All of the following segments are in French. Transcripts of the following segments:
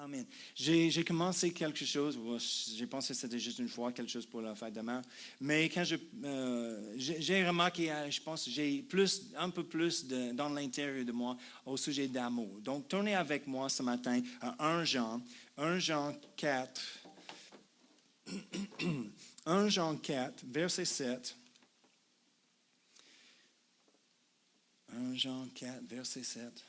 Amen. J'ai commencé quelque chose, j'ai pensé que c'était juste une fois, quelque chose pour la fête de mère, mais quand j'ai remarqué, je pense que j'ai un peu plus dans l'intérieur de moi au sujet d'amour. Donc, tournez avec moi ce matin à 1 Jean 4, 1 Jean 4, verset 7. 1 Jean 4, verset 7.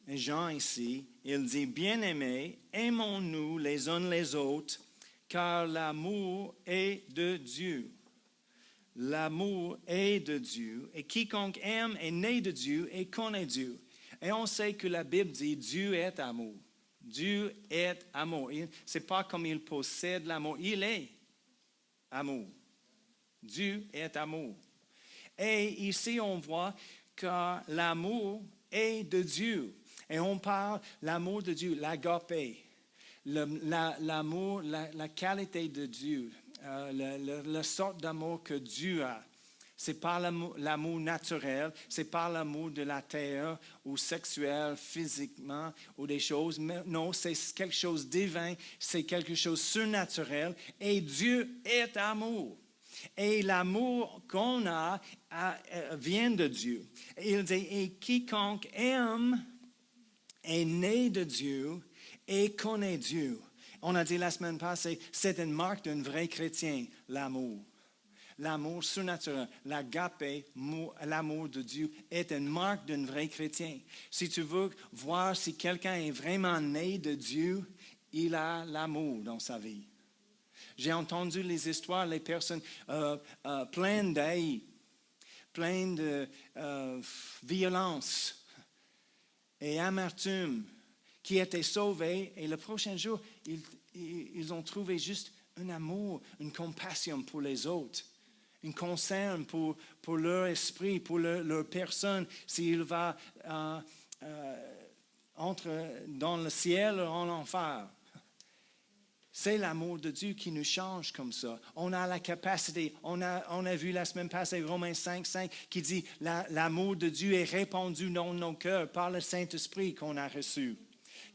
Et Jean ici, il dit, bien-aimés, aimons-nous les uns les autres, car l'amour est de Dieu. L'amour est de Dieu, et quiconque aime est né de Dieu et connaît Dieu. Et on sait que la Bible dit, Dieu est amour. Dieu est amour. Ce n'est pas comme il possède l'amour, il est amour. Dieu est amour. Et ici, on voit que l'amour est de Dieu. Et on parle de l'amour de Dieu, l'agapé, l'amour, la qualité de Dieu, la sorte d'amour que Dieu a. Ce n'est pas l'amour naturel, ce n'est pas l'amour de la terre ou sexuel, physiquement, ou des choses. Mais non, c'est quelque chose de divin, c'est quelque chose de surnaturel. Et Dieu est amour. Et l'amour qu'on a vient de Dieu. Il dit, et quiconque aime est né de Dieu et connaît Dieu. On a dit la semaine passée, c'est une marque d'un vrai chrétien, l'amour. L'amour surnaturel, l'agapé, l'amour de Dieu, est une marque d'un vrai chrétien. Si tu veux voir si quelqu'un est vraiment né de Dieu, il a l'amour dans sa vie. J'ai entendu les histoires, les personnes pleines d'haïs, pleines de violence et amertume, qui étaient sauvées, et le prochain jour, ils ont trouvé juste un amour, une compassion pour les autres, une concern pour leur esprit, pour leur personne, s'il va entre dans le ciel ou en enfer. C'est l'amour de Dieu qui nous change comme ça. On a la capacité, on a vu la semaine passée Romains 5:5 qui dit l'amour de Dieu est répandu dans nos cœurs par le Saint-Esprit qu'on a reçu.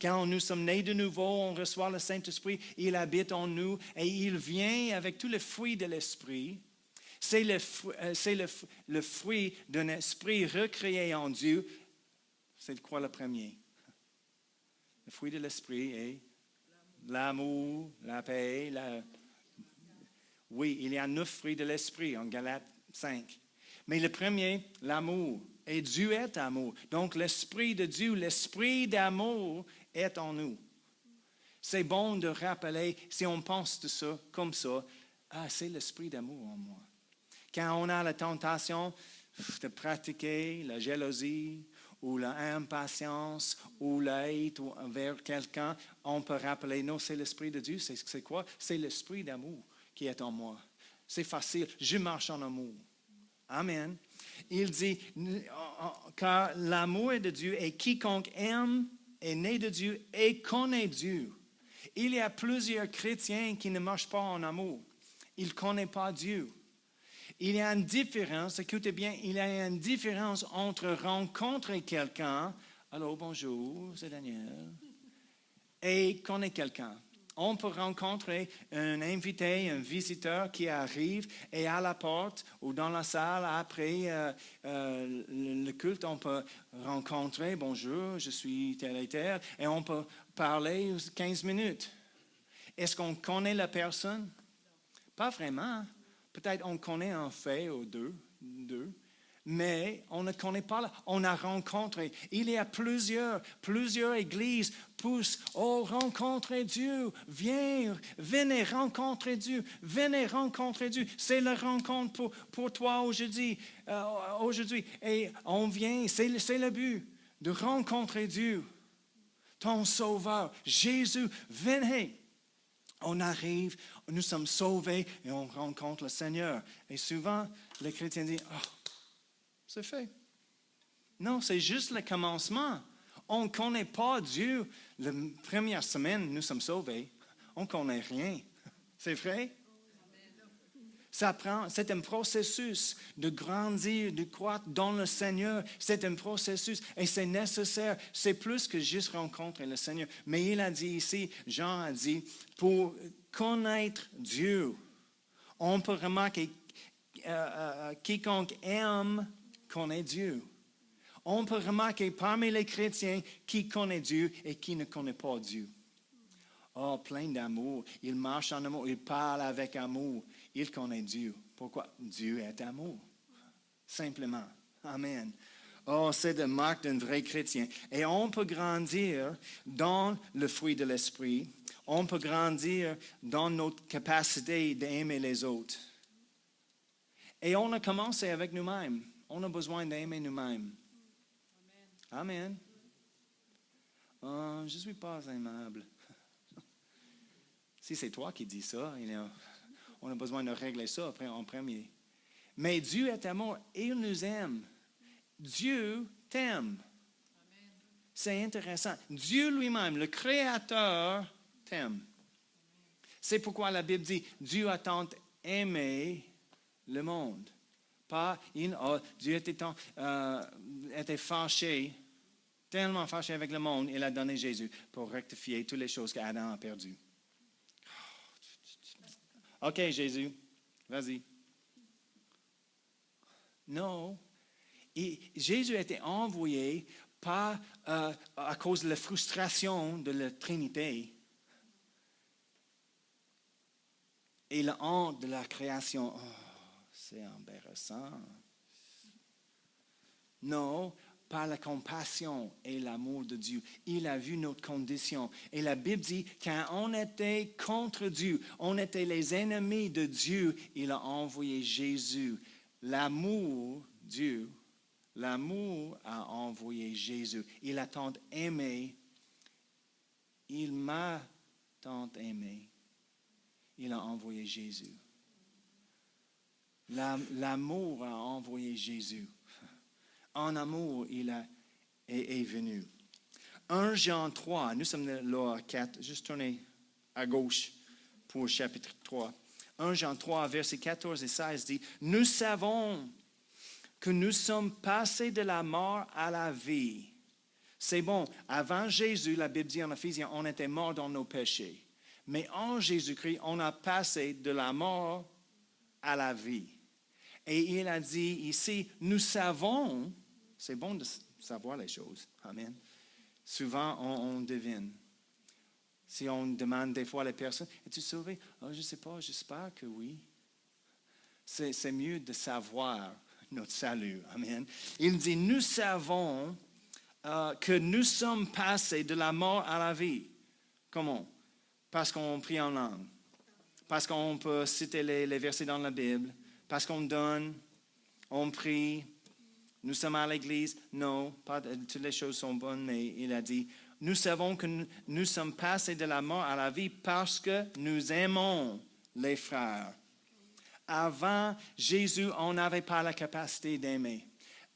Quand nous sommes nés de nouveau, on reçoit le Saint-Esprit, il habite en nous et il vient avec tous les fruits de l'Esprit. C'est le fruit d'un esprit recréé en Dieu. C'est quoi le premier? Le fruit de l'Esprit est l'amour, la paix. Oui, il y a 9 fruits de l'Esprit en Galates 5. Mais le premier, l'amour. Et Dieu est amour. Donc l'Esprit de Dieu, l'Esprit d'amour est en nous. C'est bon de rappeler, si on pense de ça comme ça, c'est l'Esprit d'amour en moi. Quand on a la tentation de pratiquer la jalousie ou l'impatience ou l'hate envers quelqu'un, on peut rappeler, non, c'est l'Esprit de Dieu. C'est quoi? C'est l'Esprit d'amour qui est en moi. C'est facile. Je marche en amour. Amen. Il dit, car l'amour est de Dieu et quiconque aime est né de Dieu et connaît Dieu. Il y a plusieurs chrétiens qui ne marchent pas en amour. Ils ne connaissent pas Dieu. Il y a une différence, écoutez bien, il y a une différence entre rencontrer quelqu'un, allô, bonjour, c'est Daniel, et connaître quelqu'un. On peut rencontrer un invité, un visiteur qui arrive et à la porte ou dans la salle après le culte, on peut rencontrer, bonjour, je suis tel et tel, et on peut parler 15 minutes. Est-ce qu'on connaît la personne? Pas vraiment. Peut-être on connaît un fait ou deux, mais on ne connaît pas, on a rencontré. Il y a plusieurs églises poussent, rencontrer Dieu, venez rencontrer Dieu, venez rencontrer Dieu. C'est la rencontre pour toi aujourd'hui. Et on vient, c'est le but, de rencontrer Dieu, ton Sauveur, Jésus, venez. On arrive, nous sommes sauvés et on rencontre le Seigneur. Et souvent, les chrétiens disent, c'est fait. Non, c'est juste le commencement. On ne connaît pas Dieu. La première semaine, nous sommes sauvés. On ne connaît rien. C'est vrai? C'est un processus de grandir, de croître dans le Seigneur. C'est un processus et c'est nécessaire. C'est plus que juste rencontrer le Seigneur. Mais il a dit ici, Jean a dit, pour connaître Dieu, on peut remarquer quiconque aime connaît Dieu. On peut remarquer parmi les chrétiens qui connaît Dieu et qui ne connaît pas Dieu. Oh, plein d'amour. Il marche en amour. Il parle avec amour. Il connaît Dieu. Pourquoi? Dieu est amour. Simplement. Amen. Oh, c'est la marque d'un vrai chrétien. Et on peut grandir dans le fruit de l'esprit. On peut grandir dans notre capacité d'aimer les autres. Et on a commencé avec nous-mêmes. On a besoin d'aimer nous-mêmes. Amen. Oh, je ne suis pas aimable. Si c'est toi qui dis ça, on a besoin de régler ça en premier. Mais Dieu est amour et il nous aime. Dieu t'aime. Amen. C'est intéressant. Dieu lui-même, le Créateur, t'aime. C'est pourquoi la Bible dit, Dieu a tant aimé le monde. Pas, Dieu était fâché, tellement fâché avec le monde, il a donné Jésus pour rectifier toutes les choses qu'Adam a perdues. OK, Jésus, vas-y. Non. Jésus a été envoyé pas à cause de la frustration de la Trinité et la honte de la création. Oh, c'est embarrassant. Non, par la compassion et l'amour de Dieu. Il a vu notre condition. Et la Bible dit, quand on était contre Dieu, on était les ennemis de Dieu, il a envoyé Jésus. L'amour, Dieu, l'amour a envoyé Jésus. Il a tant aimé. Il m'a tant aimé. Il a envoyé Jésus. L'amour a envoyé Jésus. En amour, il est venu. 1 Jean 3, nous sommes là à 4, juste tournez à gauche pour chapitre 3. 1 Jean 3, versets 14 et 16 dit, « Nous savons que nous sommes passés de la mort à la vie. » C'est bon, avant Jésus, la Bible dit en Ephésiens, on était morts dans nos péchés. Mais en Jésus-Christ, on a passé de la mort à la vie. Et il a dit ici, nous savons, c'est bon de savoir les choses. Amen. Souvent, on devine. Si on demande des fois à les personnes, es-tu sauvé? Oh, je ne sais pas, j'espère que oui. C'est mieux de savoir notre salut. Amen. Il dit, nous savons que nous sommes passés de la mort à la vie. Comment? Parce qu'on prie en langue. Parce qu'on peut citer les versets dans la Bible. Parce qu'on donne, on prie, nous sommes à l'église. Non, pas toutes les choses sont bonnes, mais il a dit, nous savons que nous sommes passés de la mort à la vie parce que nous aimons les frères. Avant Jésus, on n'avait pas la capacité d'aimer.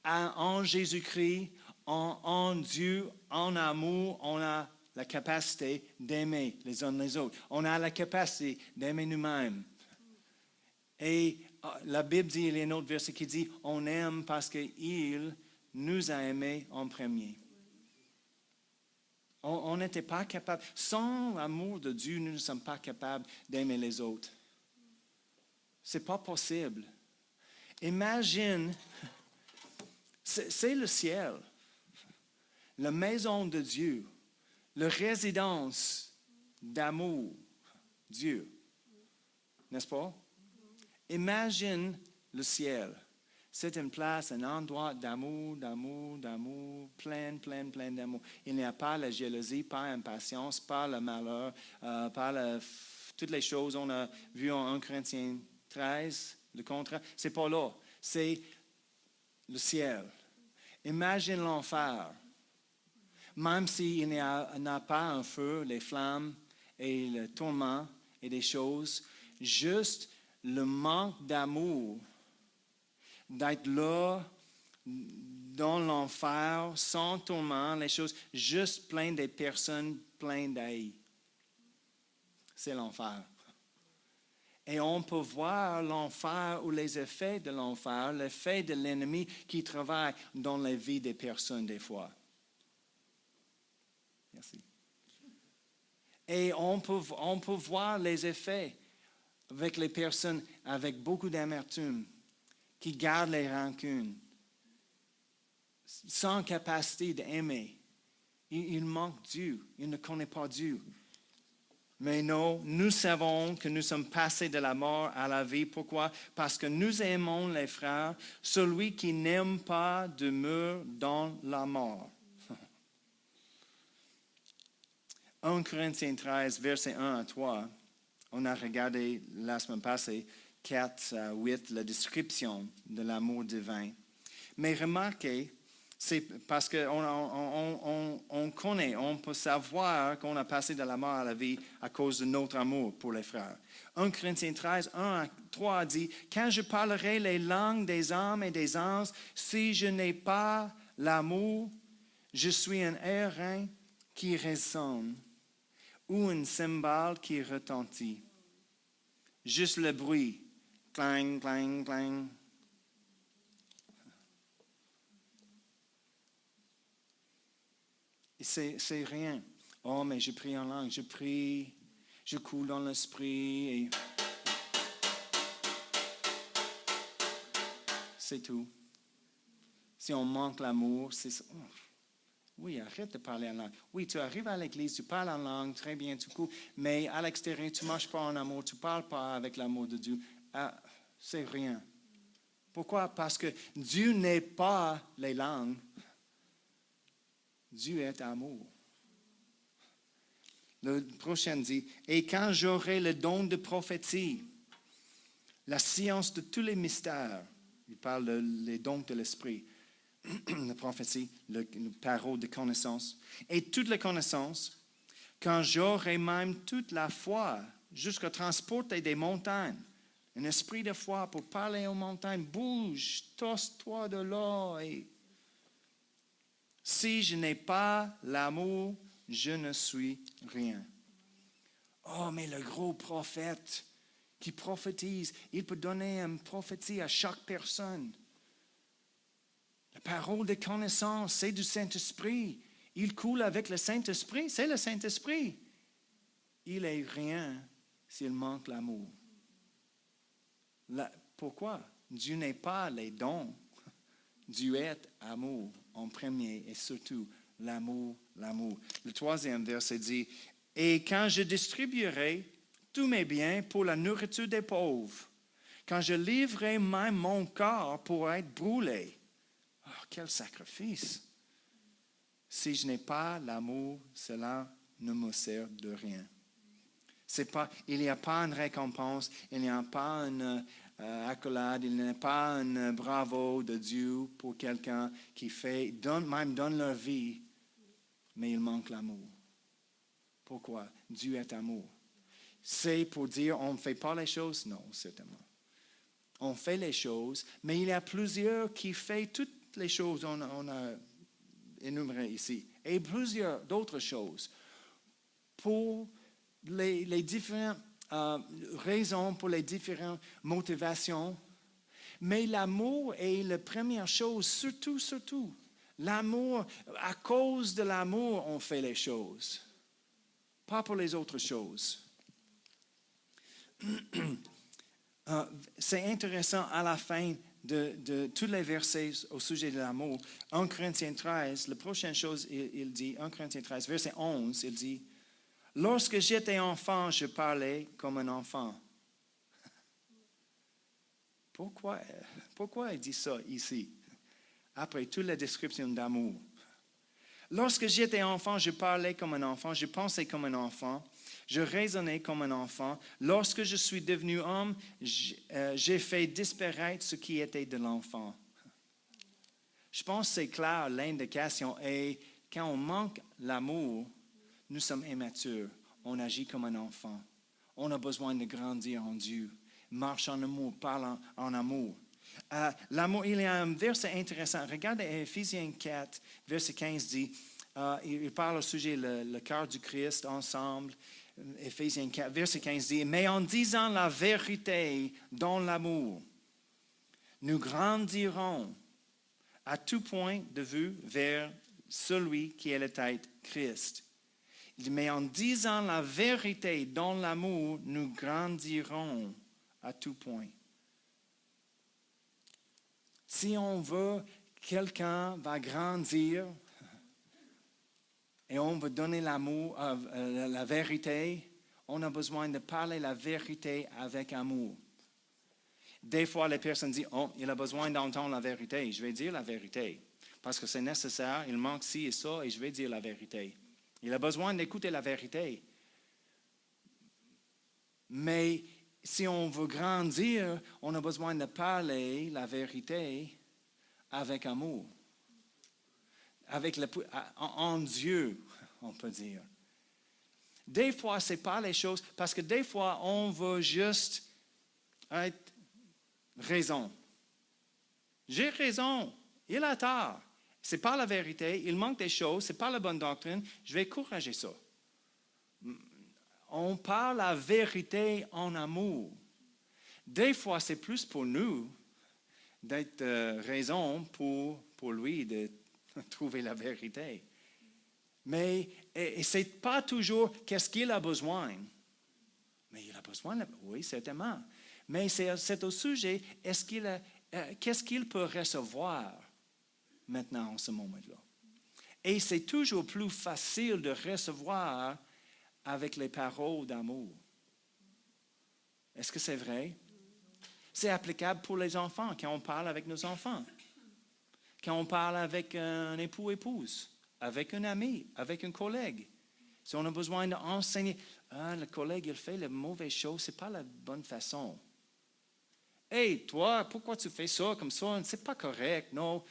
En Jésus-Christ, en Dieu, en amour, on a la capacité d'aimer les uns les autres. On a la capacité d'aimer nous-mêmes. Et la Bible dit, il y a un autre verset qui dit, on aime parce qu'il nous a aimés en premier. On n'était pas capable. Sans l'amour de Dieu, nous ne sommes pas capables d'aimer les autres. Ce n'est pas possible. Imagine, c'est le ciel, la maison de Dieu, la résidence d'amour, Dieu. N'est-ce pas? Imagine le ciel. C'est une place, un endroit d'amour, plein d'amour. Il n'y a pas la jalousie, pas l'impatience, pas le malheur, pas toutes les choses qu'on a vues en 1 Corinthiens 13, le contraire. C'est pas là. C'est le ciel. Imagine l'enfer. Même s'il n'y a pas un feu, les flammes et le tourment et des choses, juste le manque d'amour, d'être là dans l'enfer, sans tourment, les choses, juste plein de personnes, plein d'haïs. C'est l'enfer. Et on peut voir l'enfer ou les effets de l'enfer, l'effet de l'ennemi qui travaille dans la vie des personnes des fois. Merci. Et on peut voir les effets avec les personnes avec beaucoup d'amertume, qui gardent les rancunes, sans capacité d'aimer. Ils manquent Dieu, ils ne connaissent pas Dieu. Mais non, nous savons que nous sommes passés de la mort à la vie. Pourquoi? Parce que nous aimons les frères. Celui qui n'aime pas demeure dans la mort. 1 Corinthiens 13, versets 1 à 3. On a regardé la semaine passée 4 à 8, la description de l'amour divin. Mais remarquez, c'est parce qu'on connaît, on peut savoir qu'on a passé de la mort à la vie à cause de notre amour pour les frères. 1 Corinthiens 13, 1 à 3 dit, « Quand je parlerai les langues des hommes et des anges, si je n'ai pas l'amour, je suis un airain qui résonne ou une cymbale qui retentit. Juste le bruit, clang, clang, clang. » C'est rien. Oh, mais je prie en langue, je prie, je coule dans l'esprit et c'est tout. Si on manque l'amour, c'est ça. Oh, oui, arrête de parler en langue. Oui, tu arrives à l'église, tu parles en langue, très bien, tu coules, mais à l'extérieur, tu ne marches pas en amour, tu ne parles pas avec l'amour de Dieu. Ah, c'est rien. Pourquoi? Parce que Dieu n'est pas les langues. Dieu est amour. Le prochain dit, « Et quand j'aurai le don de prophétie, la science de tous les mystères, il parle des dons de l'esprit, la prophétie, le parole de connaissance, et toute la connaissance, quand j'aurai même toute la foi, jusqu'à transporter des montagnes, un esprit de foi pour parler aux montagnes, bouge, tosse-toi de là et si je n'ai pas l'amour, je ne suis rien. » Oh, mais le gros prophète qui prophétise, il peut donner une prophétie à chaque personne. La parole de connaissance, c'est du Saint-Esprit. Il coule avec le Saint-Esprit, c'est le Saint-Esprit. Il n'est rien s'il manque l'amour. Pourquoi? Dieu n'est pas les dons. Dieu est amour en premier et surtout l'amour, l'amour. Le troisième verset dit, « Et quand je distribuerai tous mes biens pour la nourriture des pauvres, quand je livrerai même mon corps pour être brûlé. » Oh, quel sacrifice! Si je n'ai pas l'amour, cela ne me sert de rien. Il n'y a pas une récompense, il n'y a pas une accolade, il n'y a pas un bravo de Dieu pour quelqu'un qui donne leur vie, mais il manque l'amour. Pourquoi? Dieu est amour. C'est pour dire on ne fait pas les choses? Non, certainement. On fait les choses, mais il y a plusieurs qui font toutes les choses on a énumérées ici, et plusieurs d'autres choses pour les différentes raisons, pour les différentes motivations. Mais l'amour est la première chose, surtout. L'amour, à cause de l'amour, on fait les choses. Pas pour les autres choses. C'est intéressant à la fin de tous les versets au sujet de l'amour. 1 Corinthiens 13, la prochaine chose, il dit, 1 Corinthiens 13, verset 11, il dit, « Lorsque j'étais enfant, je parlais comme un enfant. » Pourquoi il dit ça ici, après toute la description d'amour? Lorsque j'étais enfant, je parlais comme un enfant, je pensais comme un enfant, je raisonnais comme un enfant. Lorsque je suis devenu homme, j'ai fait disparaître ce qui était de l'enfant. Je pense que c'est clair, l'indication est quand on manque l'amour, nous sommes immatures, on agit comme un enfant. On a besoin de grandir en Dieu. Marche en amour, parle en amour. L'amour, il y a un verset intéressant. Regardez Éphésiens 4, verset 15 dit, il parle au sujet le cœur du Christ ensemble. Éphésiens 4, verset 15 dit, « Mais en disant la vérité dans l'amour, nous grandirons à tout point de vue vers celui qui est la tête, Christ. » Il dit, « Mais en disant la vérité dans l'amour, nous grandirons à tout point. » Si on veut, quelqu'un va grandir et on veut donner l'amour, la vérité, on a besoin de parler la vérité avec amour. Des fois, les personnes disent, « Oh, il a besoin d'entendre la vérité. » Je vais dire la vérité parce que c'est nécessaire, il manque ci et ça et je vais dire la vérité. Il a besoin d'écouter la vérité. Mais si on veut grandir, on a besoin de parler la vérité avec amour. En Dieu, on peut dire. Des fois, ce n'est pas les choses, parce que des fois, on veut juste être raison. J'ai raison, il a tort. Ce n'est pas la vérité, il manque des choses, ce n'est pas la bonne doctrine, je vais corriger ça. On parle la vérité en amour. Des fois, c'est plus pour nous d'être raison pour lui de trouver la vérité. Mais ce n'est pas toujours qu'est-ce qu'il a besoin. Mais il a besoin, oui, certainement. Mais c'est au sujet, qu'est-ce qu'il peut recevoir maintenant en ce moment-là. Et c'est toujours plus facile de recevoir avec les paroles d'amour. Est-ce que c'est vrai? C'est applicable pour les enfants, quand on parle avec nos enfants. Quand on parle avec un époux-épouse, avec un ami, avec un collègue. Si on a besoin d'enseigner, le collègue, il fait la mauvaise chose, ce n'est pas la bonne façon. Hey, toi, pourquoi tu fais ça comme ça? C'est pas correct, non.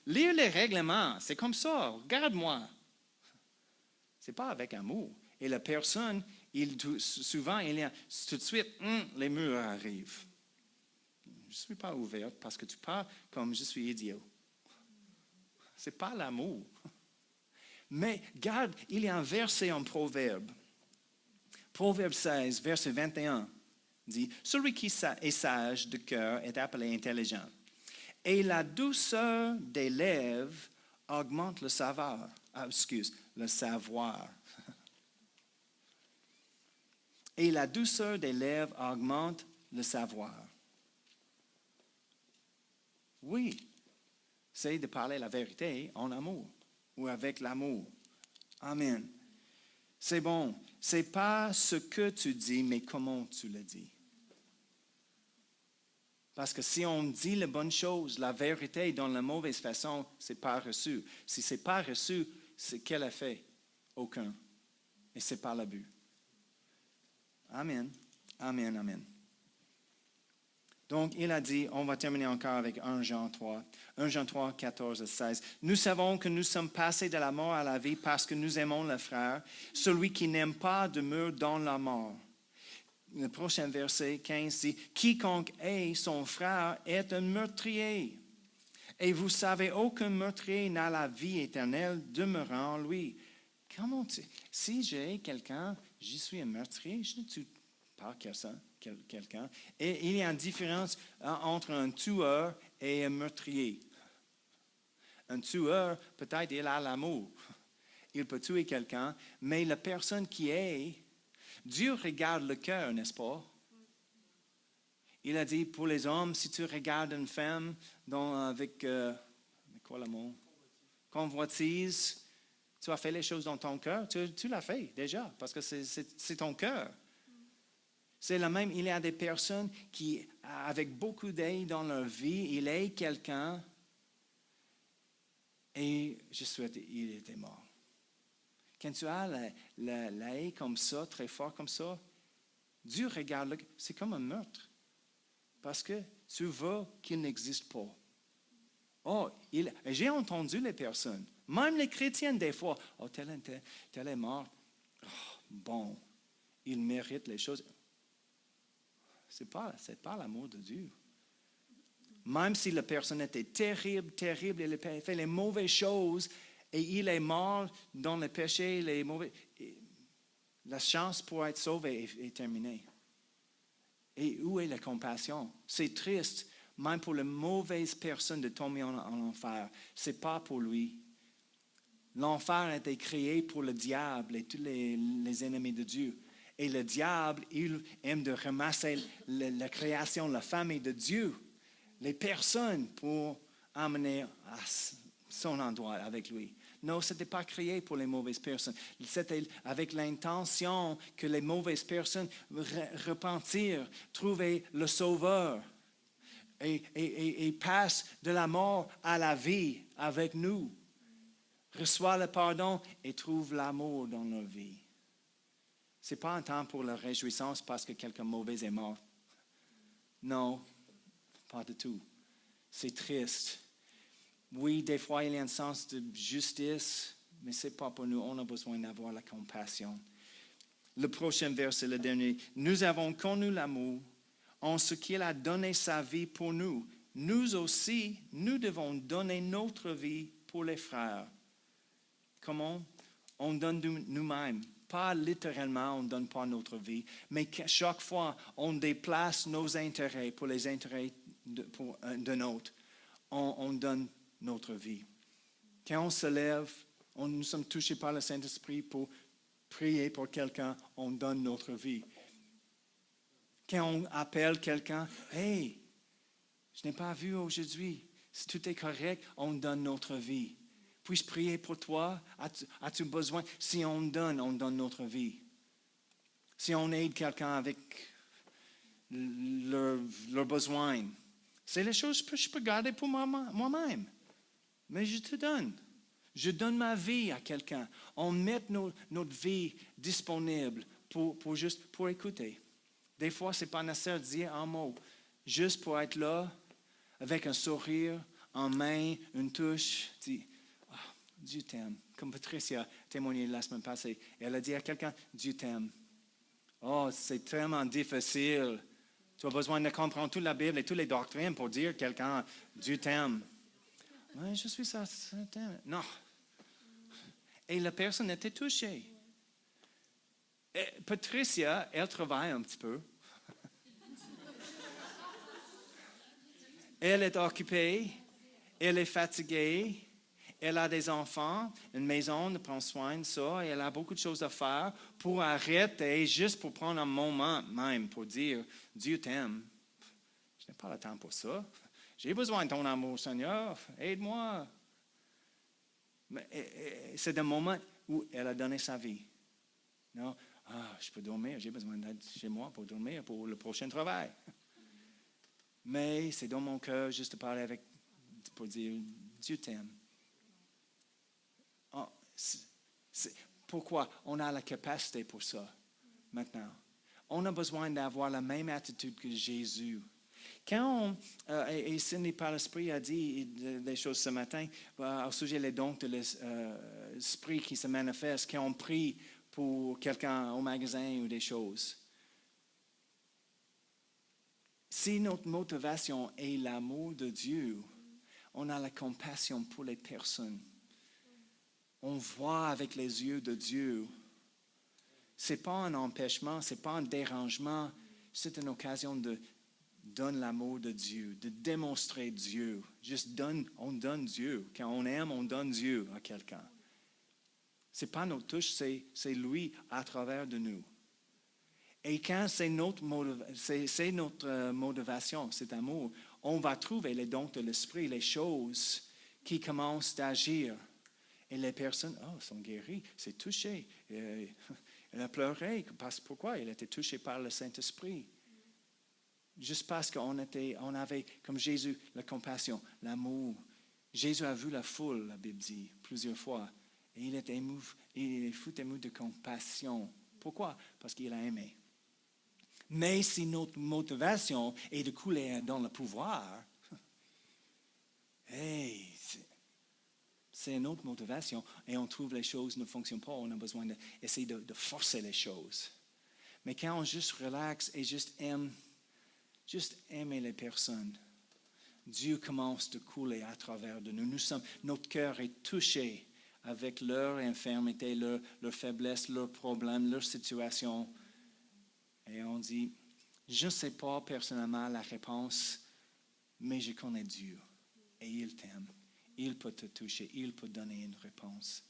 Lire les règlements, c'est comme ça, regarde-moi. Ce n'est pas avec amour. Et la personne, souvent, tout de suite, les murs arrivent. Je ne suis pas ouverte parce que tu parles comme je suis idiot. Ce n'est pas l'amour. Mais regarde, il y a un verset en Proverbe. Proverbe 16, verset 21, dit, « Celui qui est sage de cœur est appelé intelligent. Et la douceur des lèvres augmente le savoir. » le savoir. Et la douceur des lèvres augmente le savoir. Oui, c'est de parler la vérité en amour ou avec l'amour. Amen. C'est bon. Ce n'est pas ce que tu dis, mais comment tu le dis. Parce que si on dit les bonnes choses, la vérité dans la mauvaise façon, ce n'est pas reçu. Si ce n'est pas reçu, c'est quel effet? Aucun. Et ce n'est pas le but. Amen. Amen, amen. Donc, il a dit, on va terminer encore avec 1 Jean 3. 1 Jean 3, 14 et 16. Nous savons que nous sommes passés de la mort à la vie parce que nous aimons le frère. Celui qui n'aime pas demeure dans la mort. Le prochain verset 15 dit, « Quiconque hait son frère est un meurtrier. Et vous savez, aucun meurtrier n'a la vie éternelle demeurant en lui. » Si j'ai quelqu'un, je suis un meurtrier, je ne tue pas quelqu'un. Et il y a une différence entre un tueur et un meurtrier. Un tueur, peut-être, il a l'amour. Il peut tuer quelqu'un, mais la personne qui est, Dieu regarde le cœur, n'est-ce pas? Il a dit, pour les hommes, si tu regardes une femme avec quoi le mot? Convoitise, tu as fait les choses dans ton cœur, tu l'as fait déjà, parce que c'est ton cœur. C'est le même, il y a des personnes qui, avec beaucoup d'ailes dans leur vie, il est quelqu'un et je souhaite, il était mort. Quand tu as la haie comme ça, très fort comme ça, Dieu regarde, c'est comme un meurtre. Parce que tu veux qu'il n'existe pas. Oh, j'ai entendu les personnes, même les chrétiens des fois, oh, tel est mort. Oh, bon, il mérite les choses. Ce n'est pas l'amour de Dieu. Même si la personne était terrible, il a fait les mauvaises choses et il est mort dans le péché, la chance pour être sauvé est terminée. Et où est la compassion? C'est triste, même pour les mauvaises personnes, de tomber en enfer. Ce n'est pas pour lui. L'enfer a été créé pour le diable et tous les ennemis de Dieu. Et le diable, il aime de ramasser la création, la famille de Dieu, les personnes pour amener à son endroit avec lui. Non, ce n'était pas créé pour les mauvaises personnes. C'était avec l'intention que les mauvaises personnes repentirent, trouver le Sauveur et passent de la mort à la vie avec nous. Reçoit le pardon et trouve l'amour dans leur vie. Ce n'est pas un temps pour la réjouissance parce que quelqu'un de mauvais est mort. Non, pas du tout. C'est triste. Oui, des fois, il y a un sens de justice, mais ce n'est pas pour nous. On a besoin d'avoir la compassion. Le prochain verset, le dernier. Nous avons connu l'amour en ce qu'il a donné sa vie pour nous. Nous aussi, nous devons donner notre vie pour les frères. Comment? On donne nous-mêmes. Pas littéralement, on ne donne pas notre vie, mais chaque fois, on déplace nos intérêts pour les intérêts d'un autre. On donne notre vie. Quand on se lève, nous sommes touchés par le Saint-Esprit pour prier pour quelqu'un, on donne notre vie. Quand on appelle quelqu'un, « Hey, je n'ai pas vu aujourd'hui. Si tout est correct, on donne notre vie. Puis-je prier pour toi? As-tu besoin? » Si on donne notre vie. Si on aide quelqu'un avec leurs besoins, c'est les choses que je peux garder pour moi-même. Mais je te donne. Je donne ma vie à quelqu'un. On met notre vie disponible juste pour écouter. Des fois, ce n'est pas nécessaire de dire un mot. Juste pour être là, avec un sourire, en main, une touche. Dis, oh, Dieu t'aime. Comme Patricia a témoigné la semaine passée. Elle a dit à quelqu'un, Dieu t'aime. Oh, c'est tellement difficile. Tu as besoin de comprendre toute la Bible et toutes les doctrines pour dire à quelqu'un, Dieu t'aime. Oui, je suis ça. Non. Et la personne était touchée. Et Patricia, elle travaille un petit peu. Elle est occupée, elle est fatiguée, elle a des enfants, une maison, elle prend soin de ça, et elle a beaucoup de choses à faire pour arrêter, juste pour prendre un moment même pour dire, Dieu t'aime. Je n'ai pas le temps pour ça. J'ai besoin de ton amour, Seigneur. Aide-moi. Mais c'est un moment où elle a donné sa vie. Non, je peux dormir, j'ai besoin d'être chez moi pour dormir, pour le prochain travail. Mais c'est dans mon cœur juste de parler pour dire, Dieu t'aime. Oh, pourquoi? On a la capacité pour ça maintenant. On a besoin d'avoir la même attitude que Jésus. Quand et Cindy par l'Esprit a dit des choses ce matin au sujet des dons de l'Esprit qui se manifestent, quand on prie pour quelqu'un au magasin ou des choses. Si notre motivation est l'amour de Dieu, on a la compassion pour les personnes. On voit avec les yeux de Dieu. Ce n'est pas un empêchement, ce n'est pas un dérangement, c'est une occasion de donner l'amour de Dieu, de démontrer Dieu. On donne Dieu. Quand on aime, on donne Dieu à quelqu'un. Ce n'est pas notre touche, c'est lui à travers de nous. Et quand c'est notre motivation, cet amour, on va trouver les dons de l'Esprit, les choses qui commencent à agir. Et les personnes, sont guéries, c'est touché. Elle a pleuré. Pourquoi? Elle a été touchée par le Saint-Esprit. Juste parce qu'on avait, comme Jésus, la compassion, l'amour. Jésus a vu la foule, la Bible dit, plusieurs fois. Et il est ému de compassion. Pourquoi? Parce qu'il a aimé. Mais si notre motivation est de couler dans le pouvoir, c'est une autre motivation. Et on trouve les choses ne fonctionnent pas. On a besoin d'essayer de forcer les choses. Mais quand on juste relaxe et juste aimer les personnes, Dieu commence de couler à travers de nous. Notre cœur est touché avec leur infirmité, leur faiblesse, leurs problèmes, leur situation. Et on dit, je ne sais pas personnellement la réponse, mais je connais Dieu. Et il t'aime. Il peut te toucher. Il peut donner une réponse.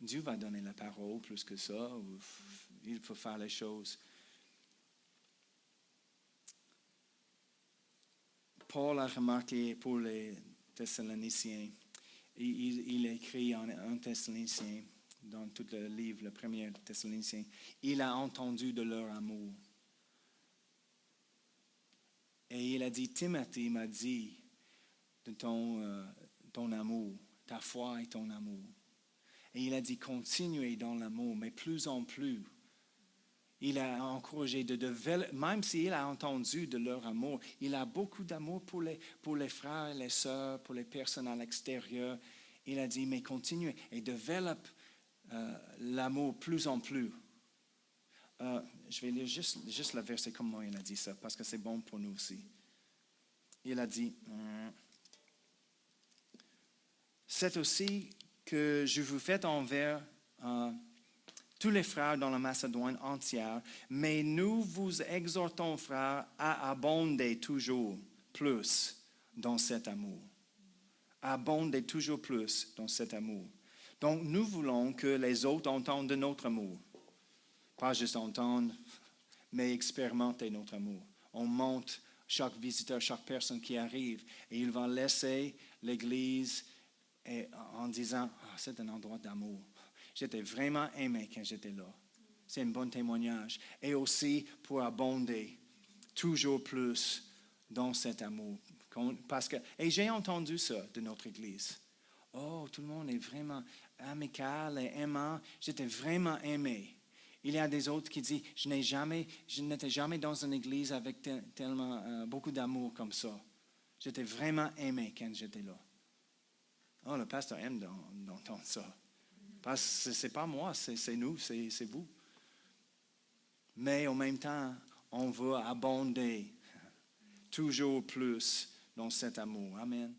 Dieu va donner la parole plus que ça. Ou il peut faire les choses. Paul a remarqué pour les Thessaloniciens, il écrit en 1 Thessaloniciens, dans tout le livre, le premier Thessaloniciens, il a entendu de leur amour. Et il a dit, Timothée m'a dit de ton amour, ta foi et ton amour. Et il a dit, continuez dans l'amour, mais plus en plus. Il a encouragé même s'il a entendu de leur amour, il a beaucoup d'amour pour les frères et les sœurs, pour les personnes à l'extérieur. Il a dit, mais continuez et développe l'amour plus en plus. Je vais lire juste le verset comme moi il a dit ça, parce que c'est bon pour nous aussi. Il a dit, c'est aussi que je vous fais envers tous les frères dans la Macédoine entière, mais nous vous exhortons, frères, à abonder toujours plus dans cet amour. Abonder toujours plus dans cet amour. Donc, nous voulons que les autres entendent de notre amour. Pas juste entendre, mais expérimenter notre amour. On monte chaque visiteur, chaque personne qui arrive, et ils vont laisser l'Église en disant, c'est un endroit d'amour. J'étais vraiment aimé quand j'étais là. C'est un bon témoignage. Et aussi pour abonder toujours plus dans cet amour. Et j'ai entendu ça de notre Église. Oh, tout le monde est vraiment amical et aimant. J'étais vraiment aimé. Il y a des autres qui disent, je n'étais jamais dans une église avec tellement beaucoup d'amour comme ça. J'étais vraiment aimé quand j'étais là. Oh, le pasteur aime d'entendre ça. Parce que ce n'est pas moi, c'est nous, c'est vous. Mais en même temps, on veut abonder toujours plus dans cet amour. Amen.